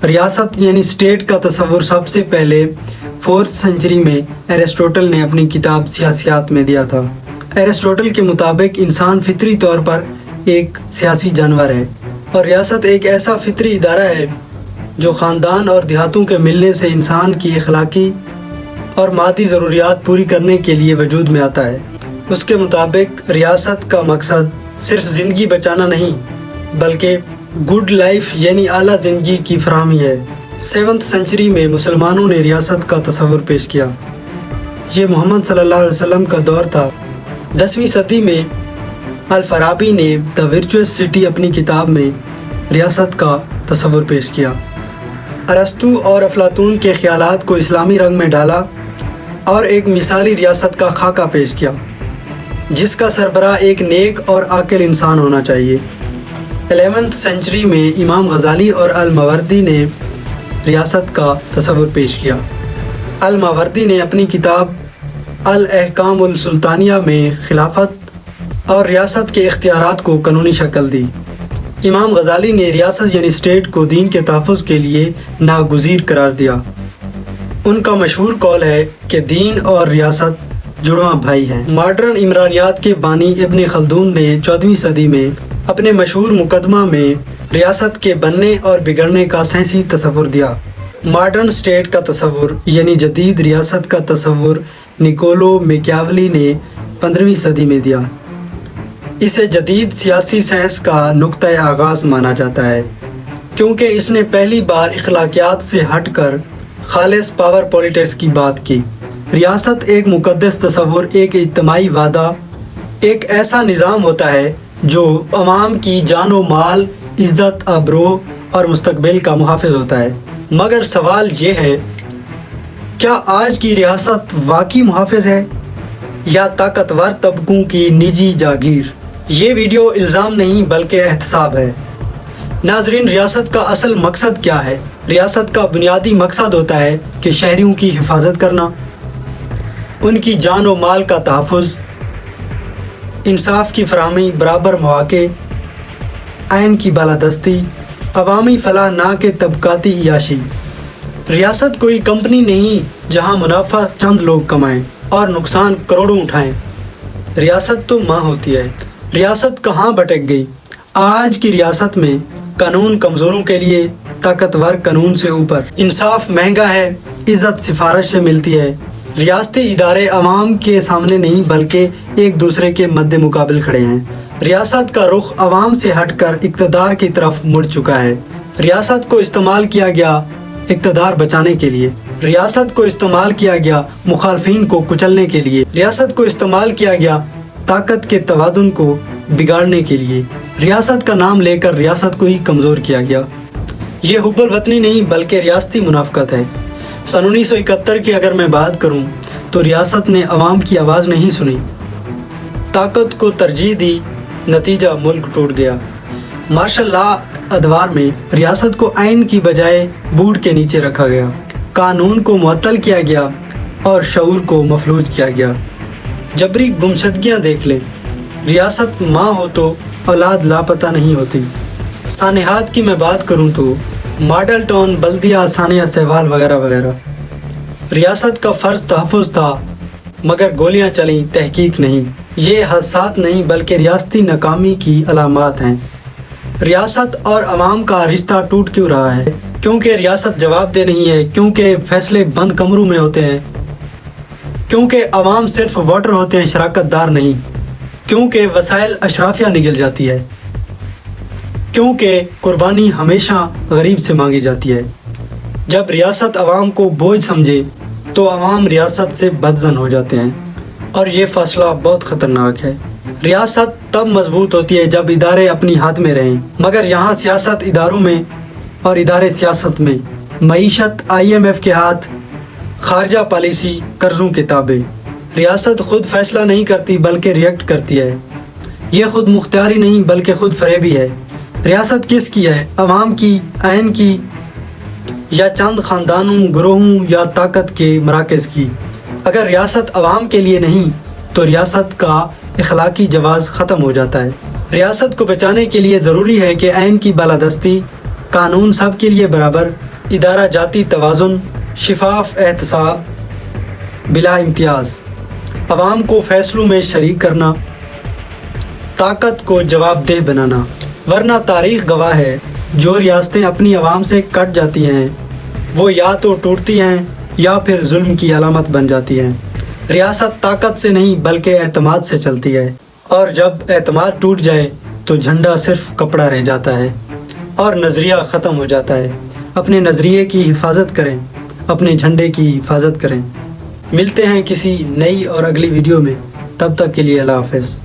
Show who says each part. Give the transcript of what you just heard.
Speaker 1: ریاست یعنی اسٹیٹ کا تصور سب سے پہلے 4th سینچری میں ایرسٹوٹل نے اپنی کتاب سیاسیات میں دیا تھا۔ ایرسٹوٹل کے مطابق انسان فطری طور پر ایک سیاسی جانور ہے اور ریاست ایک ایسا فطری ادارہ ہے جو خاندان اور دیہاتوں کے ملنے سے انسان کی اخلاقی اور مادی ضروریات پوری کرنے کے لیے وجود میں آتا ہے۔ اس کے مطابق ریاست کا مقصد صرف زندگی بچانا نہیں بلکہ گڈ لائف یعنی اعلیٰ زندگی کی فراہمی ہے۔ 7th سینچری میں مسلمانوں نے ریاست کا تصور پیش کیا۔ یہ محمد صلی اللہ علیہ وسلم کا دور تھا۔ 10ویں صدی میں الفارابی نے دی ورچوئس سٹی اپنی کتاب میں ریاست کا تصور پیش کیا۔ ارسطو اور افلاطون کے خیالات کو اسلامی رنگ میں ڈالا اور ایک مثالی ریاست کا خاکہ پیش کیا جس کا سربراہ ایک نیک اور عاقل انسان ہونا چاہیے۔ 11th سینچری میں امام غزالی اور الماوردی نے ریاست کا تصور پیش کیا۔ الماوردی نے اپنی کتاب الاحکام السلطانیہ میں خلافت اور ریاست کے اختیارات کو قانونی شکل دی۔ امام غزالی نے ریاست یعنی اسٹیٹ کو دین کے تحفظ کے لیے ناگزیر قرار دیا۔ ان کا مشہور قول ہے کہ دین اور ریاست جڑواں بھائی ہیں۔ ماڈرن عمرانیات کے بانی ابن خلدون نے 14ویں صدی میں اپنے مشہور مقدمہ میں ریاست کے بننے اور بگڑنے کا سائنسی تصور دیا۔ ماڈرن اسٹیٹ کا تصور یعنی جدید ریاست کا تصور نکولو میکیاولی نے 15ویں صدی میں دیا۔ اسے جدید سیاسی سائنس کا نقطۂ آغاز مانا جاتا ہے کیونکہ اس نے پہلی بار اخلاقیات سے ہٹ کر خالص پاور پولیٹکس کی بات کی۔ ریاست ایک مقدس تصور، ایک اجتماعی وعدہ، ایک ایسا نظام ہوتا ہے جو عوام کی جان و مال، عزت، آبرو اور مستقبل کا محافظ ہوتا ہے۔ مگر سوال یہ ہے، کیا آج کی ریاست واقعی محافظ ہے یا طاقتور طبقوں کی نجی جاگیر؟ یہ ویڈیو الزام نہیں بلکہ احتساب ہے۔ ناظرین، ریاست کا اصل مقصد کیا ہے؟ ریاست کا بنیادی مقصد ہوتا ہے کہ شہریوں کی حفاظت کرنا، ان کی جان و مال کا تحفظ، انصاف کی فراہمی، برابر مواقع، آئین کی بالادستی، عوامی فلاح نہ کہ طبقاتی عیاشی۔ ریاست کوئی کمپنی نہیں جہاں منافع چند لوگ کمائیں اور نقصان کروڑوں اٹھائیں۔ ریاست تو ماں ہوتی ہے۔ ریاست کہاں بھٹک گئی؟ آج کی ریاست میں قانون کمزوروں کے لیے، طاقتور قانون سے اوپر، انصاف مہنگا ہے، عزت سفارش سے ملتی ہے۔ ریاستی ادارے عوام کے سامنے نہیں بلکہ ایک دوسرے کے مد مقابل کھڑے ہیں۔ ریاست کا رخ عوام سے ہٹ کر اقتدار کی طرف مڑ چکا ہے۔ ریاست کو استعمال کیا گیا اقتدار بچانے کے لیے، ریاست کو استعمال کیا گیا مخالفین کو کچلنے کے لیے، ریاست کو استعمال کیا گیا طاقت کے توازن کو بگاڑنے کے لیے۔ ریاست کا نام لے کر ریاست کو ہی کمزور کیا گیا۔ یہ حب الوطنی نہیں بلکہ ریاستی منافقت ہے۔ سن 1971 کی اگر میں بات کروں تو ریاست نے عوام کی آواز نہیں سنی، طاقت کو ترجیح دی، نتیجہ ملک ٹوٹ گیا۔ مارشل لا ادوار میں ریاست کو آئین کی بجائے بوٹ کے نیچے رکھا گیا، قانون کو معطل کیا گیا اور شعور کو مفلوج کیا گیا۔ جبری گمشدگیاں دیکھ لیں۔ ریاست ماں ہو تو اولاد لاپتہ نہیں ہوتی۔ سانحات کی میں بات کروں تو ماڈل ٹاؤن، بلدیہ، ثانیہ سہوال وغیرہ وغیرہ۔ ریاست کا فرض تحفظ تھا مگر گولیاں چلیں، تحقیق نہیں۔ یہ حادثات نہیں بلکہ ریاستی ناکامی کی علامات ہیں۔ ریاست اور عوام کا رشتہ ٹوٹ کیوں رہا ہے؟ کیونکہ ریاست جواب دہ نہیں ہے، کیونکہ فیصلے بند کمروں میں ہوتے ہیں، کیونکہ عوام صرف ووٹر ہوتے ہیں، شراکت دار نہیں، کیونکہ وسائل اشرافیہ نگل جاتی ہے، کیونکہ قربانی ہمیشہ غریب سے مانگی جاتی ہے۔ جب ریاست عوام کو بوجھ سمجھے تو عوام ریاست سے بدظن ہو جاتے ہیں اور یہ فاصلہ بہت خطرناک ہے۔ ریاست تب مضبوط ہوتی ہے جب ادارے اپنی ہاتھ میں رہیں، مگر یہاں سیاست اداروں میں اور ادارے سیاست میں، معیشت IMF کے ہاتھ، خارجہ پالیسی قرضوں کے تابع۔ ریاست خود فیصلہ نہیں کرتی بلکہ ریئیکٹ کرتی ہے۔ یہ خود مختاری نہیں بلکہ خود فریبی ہے۔ ریاست کس کی ہے؟ عوام کی، آئین کی، یا چند خاندانوں، گروہوں یا طاقت کے مراکز کی؟ اگر ریاست عوام کے لیے نہیں تو ریاست کا اخلاقی جواز ختم ہو جاتا ہے۔ ریاست کو بچانے کے لیے ضروری ہے کہ آئین کی بالادستی، قانون سب کے لیے برابر، ادارہ جاتی توازن، شفاف احتساب بلا امتیاز، عوام کو فیصلوں میں شریک کرنا، طاقت کو جواب دہ بنانا۔ ورنہ تاریخ گواہ ہے جو ریاستیں اپنی عوام سے کٹ جاتی ہیں وہ یا تو ٹوٹتی ہیں یا پھر ظلم کی علامت بن جاتی ہیں۔ ریاست طاقت سے نہیں بلکہ اعتماد سے چلتی ہے، اور جب اعتماد ٹوٹ جائے تو جھنڈا صرف کپڑا رہ جاتا ہے اور نظریہ ختم ہو جاتا ہے۔ اپنے نظریے کی حفاظت کریں، اپنے جھنڈے کی حفاظت کریں۔ ملتے ہیں کسی نئی اور اگلی ویڈیو میں، تب تک کے لیے اللہ حافظ۔